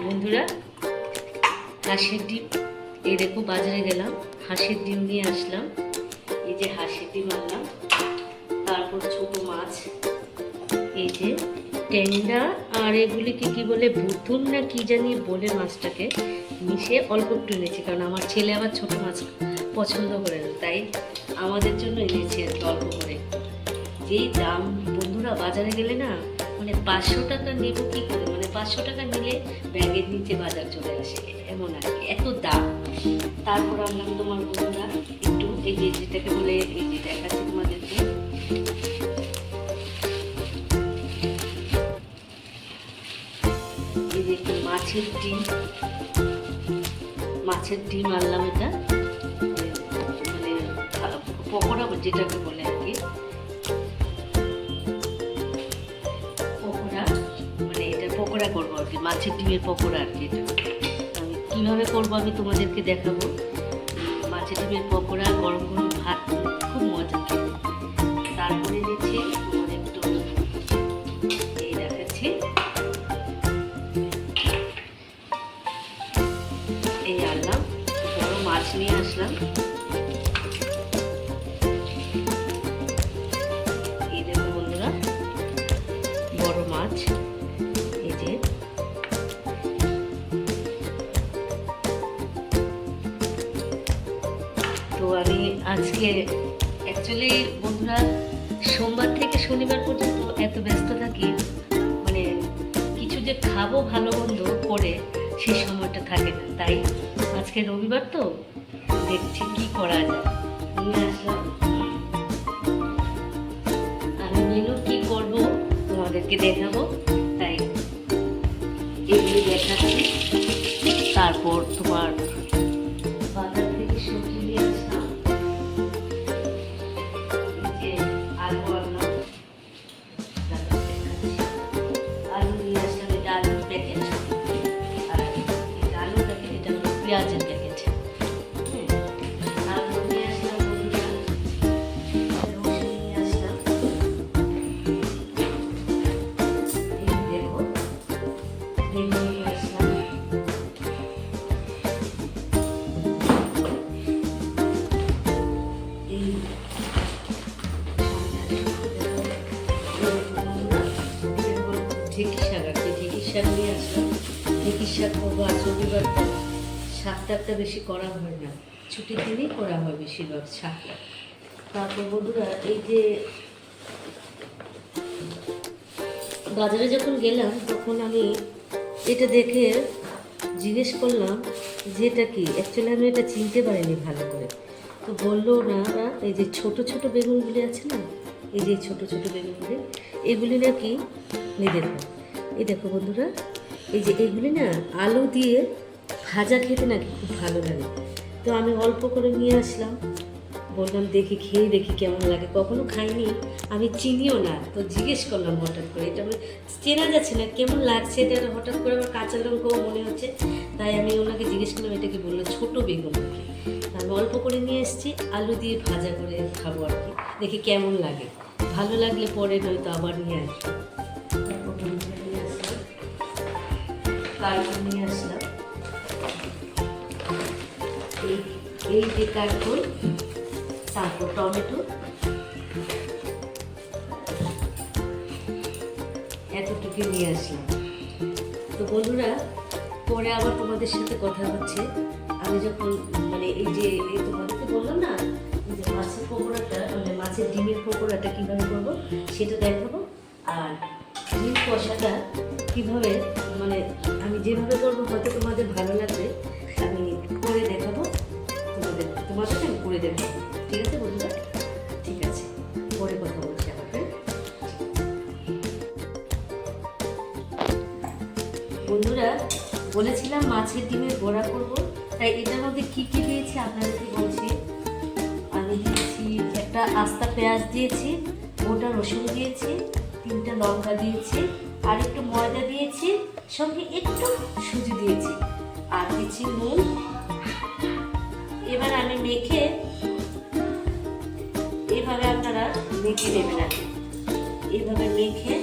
বন্ধুরা, হাঁসের ডিম এই দেখো বাজারে গেলাম, হাঁসের ডিম নিয়ে আসলাম। এই যে হাঁসের ডিম আনলাম, তারপর ছোট মাছ, এই যে ট্যাংরা, আর এগুলিকে কি বলে ভুতুন না কি জানি বলে মাছটাকে মিশিয়ে অল্প একটু এনেছি, কারণ আমার ছেলে আবার ছোট মাছ পছন্দ করে না, তাই আমাদের জন্য এনেছি আর অল্প করে। যেই দাম বন্ধুরা, বাজারে গেলে না মানে 500 টাকা নেবো কি করে, মানে 500 টাকা নিলে ব্যাগের নিচে বাজার চলে আসে, এমন আর কি, এত দাম। তারপর আনলাম তোমার বন্ধুরা একটু এই যে যেটাকে বলে, এই যে দেখাচ্ছি তোমাদেরকে, এই যে একটু মাছের ডিম আনলাম। এটা মানে পকোড়া যেটাকে বলে আর কি, পকোড়া করবো আর কি, মাছের ডিমের পকোড়া আর কি। এটা আমি কীভাবে করবো আমি তোমাদেরকে দেখাবো। মাছের ডিমের পকোড়া গরম গরম ভাত, খুব মজা। তারপরে দিচ্ছি তোমার একটু এই দেখাচ্ছি, এই আনলাম বড় মাছ নিয়ে আসলাম। এই দেখো বন্ধুরা, বড় মাছ। তো আমি আজকে অ্যাকচুয়ালি বন্ধুরা সোমবার থেকে শনিবার পর্যন্ত এত ব্যস্ত থাকি, মানে কিছু যে খাবো ভালো মন্দ করে সেই সময়টা থাকে না, তাই আজকে রবিবার তো দেখছি কি করা যায়। নিয়ে আসলাম, আমি মেনু কি করব তোমাদেরকে দেখাবো, তাই এগুলি দেখাচ্ছি। তারপর তোমার বাজার থেকে সবজি নিয়ে আসলাম, যে আলু আনলাম, আলু নিয়ে আসলাম, এটা আলুর প্যাকেট, আর এটা আলুর প্যাকেট, এটা হলো পেঁয়াজের প্যাকেট। তারপর নিয়ে আসলাম বন্ধুরা রসুন নিয়ে আসলাম, এই দেখো বেগুন নিয়ে আসলাম, ঢেঁকি শাক আর কি, ঢেঁকি শাক নিয়ে আসলাম। ঢেঁকি শাক করবো আজ রবিবার, শাকটা বেশি করা হয় না, ছুটির দিনেই করা হয় বেশিরভাগ শাকটা। তারপর বন্ধুরা এই যে বাজারে যখন গেলাম তখন আমি এটা দেখে জিজ্ঞেস করলাম যে এটা কি, অ্যাকচুয়ালি আমি এটা চিনতে পারিনি ভালো করে। তো বললো না, এই যে ছোট ছোট বেগুনগুলি আছে না, এই যে ছোট ছোট বেগুনগুলি, এগুলি নাকি এই দেখো বন্ধুরা, এই যে এগুলি না আলু দিয়ে ভাজা খেতে নাকি খুব ভালো লাগে। তো আমি অল্প করে নিয়ে আসলাম, বললাম দেখি খেয়ে দেখি কেমন লাগে, কখনো খাইনি, আমি চিনিও না, তো জিজ্ঞেস করলাম হঠাৎ করে, এটা আমি চেনা যাচ্ছে না কেমন লাগছে, এটা হঠাৎ করে আমার কাঁচা লঙ্কাও মনে হচ্ছে, তাই আমি ওনাকে জিজ্ঞেস করলাম এটা কি, বললো ছোটো বেগুন। আমি অল্প করে নিয়ে এসেছি, আলু দিয়ে ভাজা করে খাবো আর কি, দেখি কেমন লাগে, ভালো লাগলে পরে নয়তো আবার নিয়ে আসবো। কার্টুন নিয়ে আসলাম, এই যে কার্টুন, তারপর টমেটো, এতটুকু নিয়ে আসলাম। তো বন্ধুরা পরে আবার তোমাদের সাথে কথা হচ্ছে, আমি যখন মানে এই যে তোমাদেরকে বললাম না যে মাছের পকোড়াটা, মানে মাছের ডিমের পকোড়াটা কীভাবে করবো সেটা দেখাবো, আর ডিম কষাটা কীভাবে, মানে আমি যেভাবে করবো হয়তো তোমাদের ভালো লাগবে, আমি করে দেখাবো তোমাদের আমি করে দেখাবো। ঠিক আছে বন্ধুরা, ঠিক আছে, পরে কথা বলছি আমাকে। বন্ধুরা বলেছিলাম মাছের ডিমের বড়া করব, তাই এটার মধ্যে কী কী দিয়েছি আপনাদেরকে বলছি। আমি দিয়েছি একটা আস্তা পেঁয়াজ দিয়েছি, গোটা রসুন দিয়েছি, 3টা লঙ্কা দিয়েছি, আর একটু ময়দা দিয়েছি, সঙ্গে একটু সুজি দিয়েছি, আর দিচ্ছি নুন। এবার আমি মেখে, এভাবে আপনারা মেখে নেবেন আর কি, এইভাবে মেখে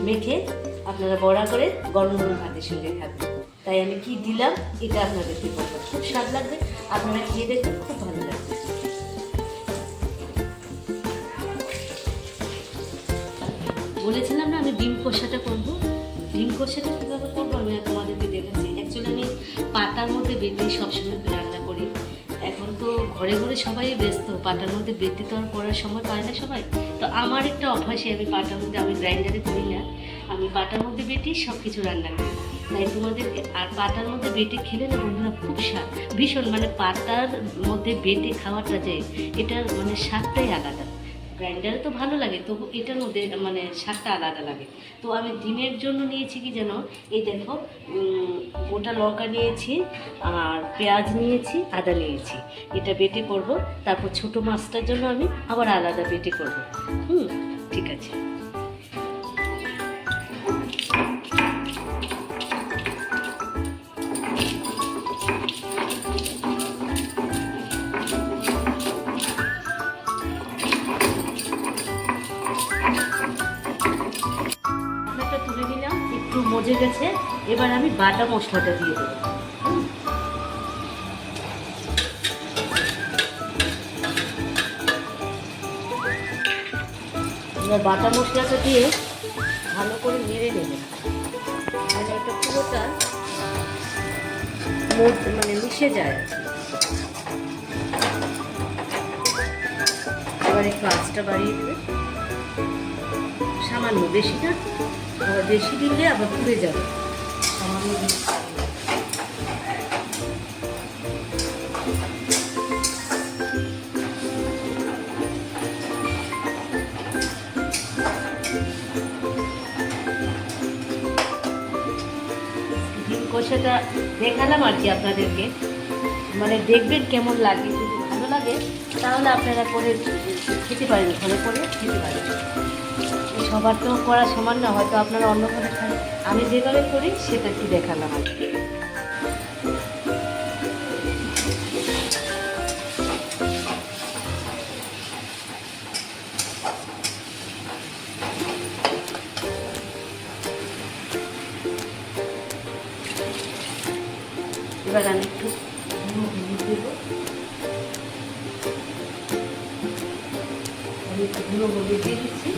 মেখে আপনারা বড়া করে গরম গরম ভাতের সঙ্গে খাবেন। তাই আমি কি দিলাম এটা আপনাদেরকে বলবো, খুব স্বাদ লাগবে, আপনারা খেয়ে দেখবেন, খুব ভালো লাগবে। বলেছিলাম না আমি ডিম কষাটা করবো, ডিম কষাটা কীভাবে করবো আমি তোমাদেরকে দেখাচ্ছি। অ্যাকচুয়ালি আমি পাতার মধ্যে বেটে সবসময় রান্না করি। এখন তো ঘরে ঘরে সবাই ব্যস্ত, পাটার মধ্যে বেটে তো আর করার সময় পায় না সবাই। তো আমার একটা অভ্যাসে আমি পাটার মধ্যে, আমি গ্রাইন্ডারে করি না, আমি পাটার মধ্যে বেটে সব কিছু রান্না করি। তাই তোমাদের আর পাতার মধ্যে বেটে খেলে না বন্ধুরা খুব স্বাদ, ভীষণ মানে পাতার মধ্যে বেটে খাওয়াটা যে এটার মানে স্বাদটাই আলাদা। গ্রাইন্ডারে তো ভালো লাগে, তবু এটার মধ্যে মানে স্বাদটা আলাদা লাগে। তো আমি ডিমের জন্য নিয়েছি কি যেন, এই দেখো গোটা লঙ্কা নিয়েছি, আর পেঁয়াজ নিয়েছি, আদা নিয়েছি, এটা বেটে করব। তারপর ছোটো মাছটার জন্য আমি আবার আলাদা বেটে করব। ঠিক আছে। তুলে নিলাম, একটু মজে গেছে, এবার আমি বাটা মশলাটা দিয়ে দেবো। এবার বাটা মশলাটা দিয়ে ভালো করে নেড়ে নেবে, মানে এটা পুরোটা মানে মিশে যায়। এবার একটু আঁচটা বাড়িয়ে দেবে, সামান্য, বেশি না, আবার বেশি দিলে আবার পুড়ে যাবে, সামান্য দিলে। ডিম কষাটা দেখালাম আর কি আপনাদেরকে, মানে দেখবেন কেমন লাগে, যদি ভালো লাগে তাহলে আপনারা করে খেতে পারেন, ঘরে করে খেতে পারেন। সবার তো করা সমান না, হয়তো আপনারা অন্যভাবে খান, আমি যেভাবে করি সেটা কি দেখালাম আর কি। এবার আমি একটু হলুদ দেবো, আমি একটু গুঁড়ো হলুদ দিয়ে দিচ্ছি।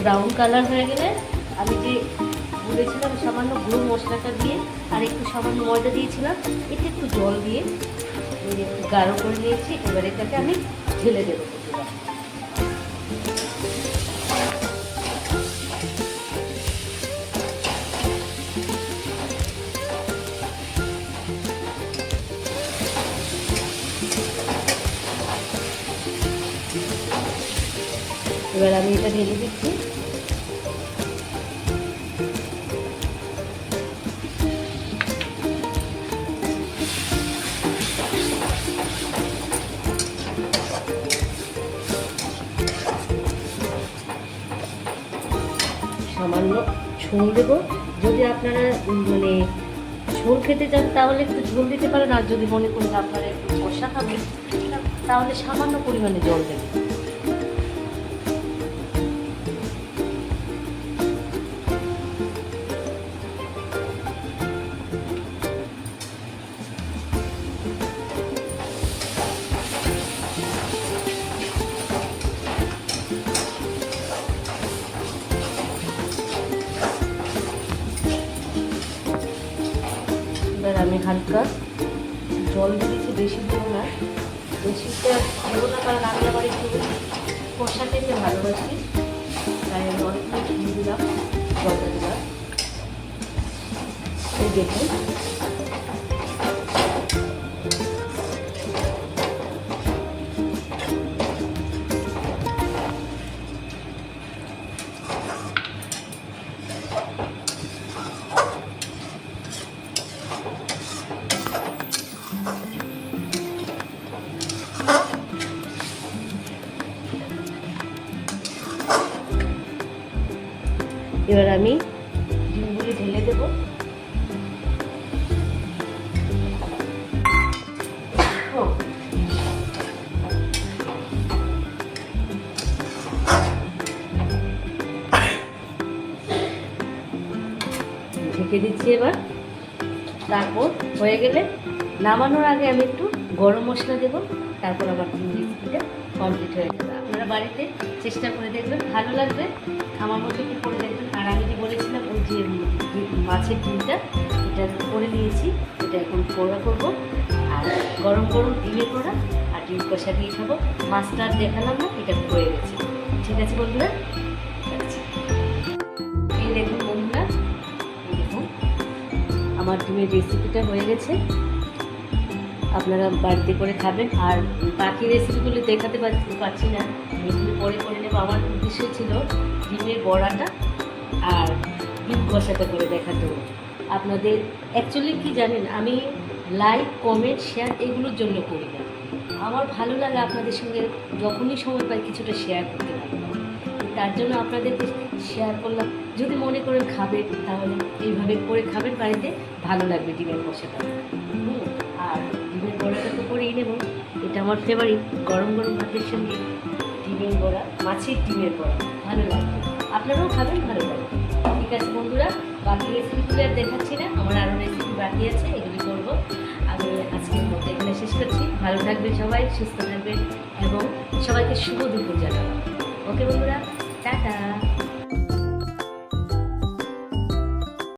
ব্রাউন কালার হয়ে গেলে আমি যে বলেছিলাম সামান্য গুঁড়ো মশলাটা দিয়ে আর একটু সামান্য ময়দা দিয়েছিলাম, এতে একটু জল দিয়ে একটু গাঢ় করে নিয়েছি। এবার এটাকে আমি ঢেলে দেবো। এবার আমি এটা ঢেলে দিচ্ছি। সামান্য ঝোল দেবো, যদি আপনারা মানে ঝোল খেতে চান তাহলে একটু ঝোল দিতে পারেন, আর যদি মনে করেন আপনারা একটু কষা খাবেন তাহলে সামান্য পরিমাণে জল দেবেন। এবার আমি হালকা জল দিয়েছি, বেশি দেবো না, বেশিটা দেবো না, কারণ আমি আবার একটু কষা খেতে ভালোবাসি, তাই আমি অনেকটাই দিয়ে দিলাম জলটা দিলাম। এই দেখুন এবার আমি ডিমগুলি ঢেলে দেব। ঢেকে দিচ্ছি এবার। তারপর হয়ে গেলে নামানোর আগে আমি একটু গরম মশলা দেবো, তারপর আমার ডিম রেসিপিটা কমপ্লিট হয়ে যাবে। আপনারা বাড়িতে চেষ্টা করে দেখবেন, ভালো লাগবে, আমার মতো একটু করে দেখবেন। আর আমি যে বলেছিলাম ওই যে মাছের ডিমটা, এটা করে নিয়েছি, এটা এখন পোড়া করবো। আর গরম গরম ডিমের পোড়া আর ডিম কষা দিয়ে খাবো। মাছটা আর দেখালাম না, এটা হয়ে গেছে। ঠিক আছে বন্ধুরা, এই দেখুন বন্ধুরা, দেখুন আমার ডিমের রেসিপিটা হয়ে গেছে। আপনারা বাড়িতে করে খাবেন। আর বাকি রেসিপিগুলো দেখাতে পারছি না, এগুলো পরে করে নেবো। আমার উদ্দেশ্য ছিল ডিমের বড়াটা আর ডিম কষাটা করে দেখাতে। আপনাদের অ্যাকচুয়ালি কি জানেন, আমি লাইক কমেন্ট শেয়ার এগুলোর জন্য করি না। আমার ভালো লাগে আপনাদের সঙ্গে যখনই সময় পাই কিছুটা শেয়ার করতে পারি, তার জন্য আপনাদেরকে শেয়ার করলাম। যদি মনে করেন খাবেন তাহলে এইভাবে করে খাবেন, বাড়িতে ভালো লাগবে ডিমের কষাটা। আর ডিমের বড়াটা তো করেই নেব, এটা আমার ফেভারিট। গরম গরম ভাতের সঙ্গে ডিমের বড়া, মাছের ডিমের বড়া ভালো লাগবে, আপনারাও খাবেন, ভালো লাগবে। ঠিক আছে বন্ধুরা, বাকি রেসিপিগুলো আর দেখাচ্ছি না, আমার আরও রেসিপি বাকি আছে, এগুলি করবো। আমি আজকের মধ্যে এখানে শেষ করছি। ভালো থাকবেন সবাই, সুস্থ থাকবেন এবং সবাইকে শুভ দুপুর জানাবো। ওকে বন্ধুরা, টাটা।